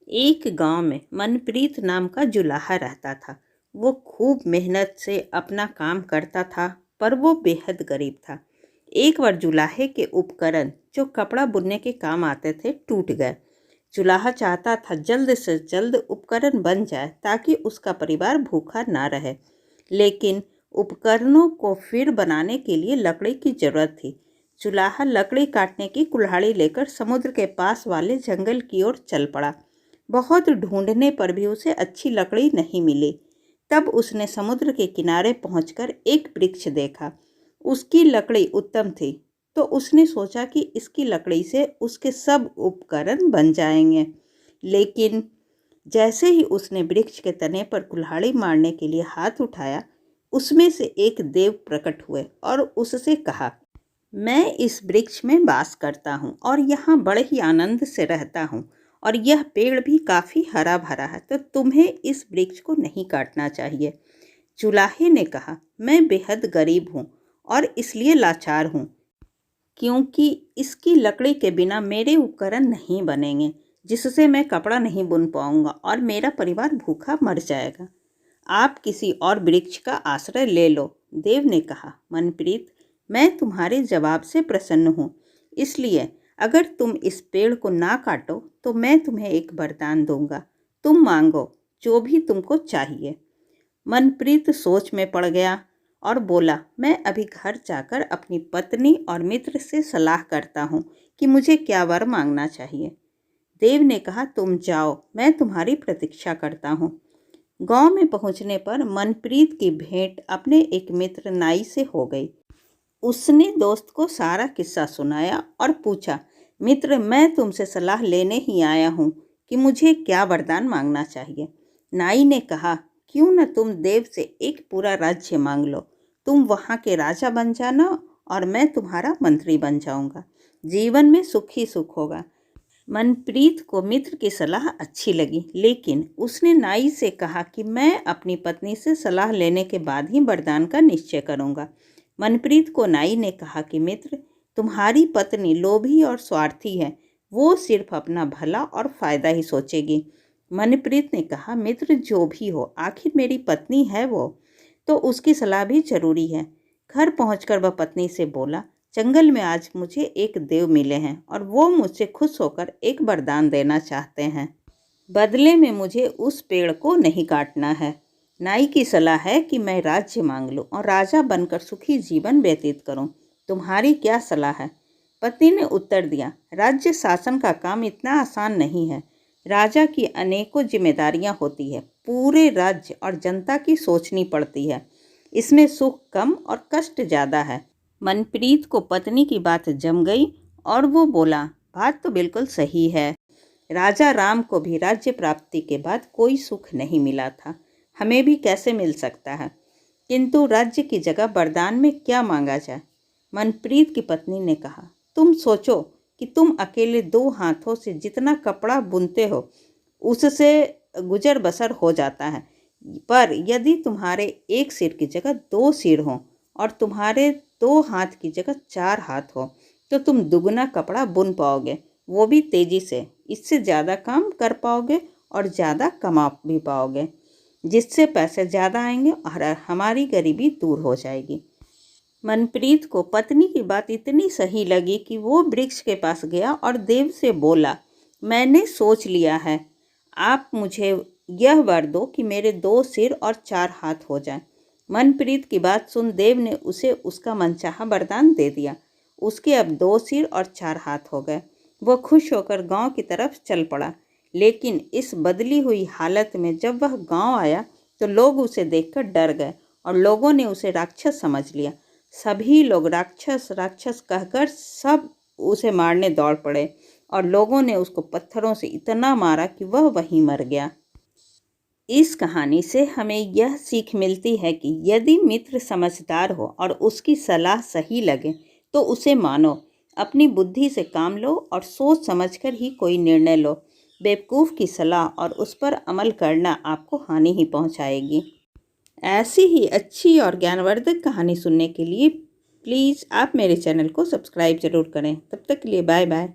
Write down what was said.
एक गांव में मनप्रीत नाम का जुलाहा रहता था। वो खूब मेहनत से अपना काम करता था, पर वो बेहद गरीब था। एक बार जुलाहे के उपकरण जो कपड़ा बुनने के काम आते थे टूट गए। जुलाहा चाहता था जल्द से जल्द उपकरण बन जाए ताकि उसका परिवार भूखा ना रहे, लेकिन उपकरणों को फिर बनाने के लिए लकड़ी की जरूरत थी। जुलाहा लकड़ी काटने की कुल्हाड़ी लेकर समुद्र के पास वाले जंगल की ओर चल पड़ा। बहुत ढूंढने पर भी उसे अच्छी लकड़ी नहीं मिली। तब उसने समुद्र के किनारे पहुंचकर एक वृक्ष देखा। उसकी लकड़ी उत्तम थी, तो उसने सोचा कि इसकी लकड़ी से उसके सब उपकरण बन जाएंगे। लेकिन जैसे ही उसने वृक्ष के तने पर कुल्हाड़ी मारने के लिए हाथ उठाया, उसमें से एक देव प्रकट हुए और उससे कहा, मैं इस वृक्ष में वास करता हूँ और यहाँ बड़े ही आनंद से रहता हूँ, और यह पेड़ भी काफ़ी हरा भरा है, तो तुम्हें इस वृक्ष को नहीं काटना चाहिए। जुलाहे ने कहा, मैं बेहद गरीब हूँ और इसलिए लाचार हूँ, क्योंकि इसकी लकड़ी के बिना मेरे उपकरण नहीं बनेंगे, जिससे मैं कपड़ा नहीं बुन पाऊंगा और मेरा परिवार भूखा मर जाएगा। आप किसी और वृक्ष का आश्रय ले लो। देव ने कहा, मनप्रीत, मैं तुम्हारे जवाब से प्रसन्न हूँ, इसलिए अगर तुम इस पेड़ को ना काटो तो मैं तुम्हें एक वरदान दूंगा। तुम मांगो जो भी तुमको चाहिए। मनप्रीत सोच में पड़ गया और बोला, मैं अभी घर जाकर अपनी पत्नी और मित्र से सलाह करता हूँ कि मुझे क्या वर मांगना चाहिए। देव ने कहा, तुम जाओ, मैं तुम्हारी प्रतीक्षा करता हूँ। गांव में पहुंचने पर मनप्रीत की भेंट अपने एक मित्र नाई से हो गई। उसने दोस्त को सारा किस्सा सुनाया और पूछा, मित्र, मैं तुमसे सलाह लेने ही आया हूँ कि मुझे क्या वरदान मांगना चाहिए। नाई ने कहा, क्यों न तुम देव से एक पूरा राज्य मांग लो। तुम वहाँ के राजा बन जाना और मैं तुम्हारा मंत्री बन जाऊंगा। जीवन में सुख ही सुख होगा। मनप्रीत को मित्र की सलाह अच्छी लगी, लेकिन उसने नाई से कहा कि मैं अपनी पत्नी से सलाह लेने के बाद ही वरदान का निश्चय करूंगा। मनप्रीत को नाई ने कहा कि मित्र, तुम्हारी पत्नी लोभी और स्वार्थी है। वो सिर्फ अपना भला और फायदा ही सोचेगी। मनप्रीत ने कहा, मित्र, जो भी हो, आखिर मेरी पत्नी है वो, तो उसकी सलाह भी जरूरी है। घर पहुंचकर वह पत्नी से बोला, जंगल में आज मुझे एक देव मिले हैं और वो मुझसे खुश होकर एक वरदान देना चाहते हैं। बदले में मुझे उस पेड़ को नहीं काटना है। नाई की सलाह है कि मैं राज्य मांग लूं और राजा बनकर सुखी जीवन व्यतीत करूं। तुम्हारी क्या सलाह है? पत्नी ने उत्तर दिया, राज्य शासन का काम इतना आसान नहीं है। राजा की अनेकों जिम्मेदारियां होती है। पूरे राज्य और जनता की सोचनी पड़ती है। इसमें सुख कम और कष्ट ज़्यादा है। मनप्रीत को पत्नी की बात जम गई और वो बोला, बात तो बिल्कुल सही है। राजा राम को भी राज्य प्राप्ति के बाद कोई सुख नहीं मिला था, हमें भी कैसे मिल सकता है। किंतु राज्य की जगह वरदान में क्या मांगा जाए? मनप्रीत की पत्नी ने कहा, तुम सोचो कि तुम अकेले 2 हाथों से जितना कपड़ा बुनते हो उससे गुजर बसर हो जाता है, पर यदि तुम्हारे एक सिर की जगह 2 सिर हों और तुम्हारे 2 हाथ की जगह 4 हाथ हो, तो तुम दुगना कपड़ा बुन पाओगे, वो भी तेजी से। इससे ज़्यादा काम कर पाओगे और ज़्यादा कमा भी पाओगे, जिससे पैसे ज़्यादा आएंगे और हमारी गरीबी दूर हो जाएगी। मनप्रीत को पत्नी की बात इतनी सही लगी कि वो वृक्ष के पास गया और देव से बोला, मैंने सोच लिया है। आप मुझे यह वर दो कि मेरे 2 सिर और 4 हाथ हो जाएं। मनप्रीत की बात सुन देव ने उसे उसका मनचाहा वरदान दे दिया। उसके अब 2 सिर और 4 हाथ हो गए। वह खुश होकर गांव की तरफ चल पड़ा। लेकिन इस बदली हुई हालत में जब वह गांव आया तो लोग उसे देखकर डर गए और लोगों ने उसे राक्षस समझ लिया। सभी लोग राक्षस राक्षस कहकर सब उसे मारने दौड़ पड़े और लोगों ने उसको पत्थरों से इतना मारा कि वह वहीं मर गया। इस कहानी से हमें यह सीख मिलती है कि यदि मित्र समझदार हो और उसकी सलाह सही लगे तो उसे मानो। अपनी बुद्धि से काम लो और सोच समझकर ही कोई निर्णय लो। बेवकूफ़ की सलाह और उस पर अमल करना आपको हानि ही पहुंचाएगी। ऐसी ही अच्छी और ज्ञानवर्धक कहानी सुनने के लिए प्लीज़ आप मेरे चैनल को सब्सक्राइब ज़रूर करें। तब तक के लिए बाय बाय।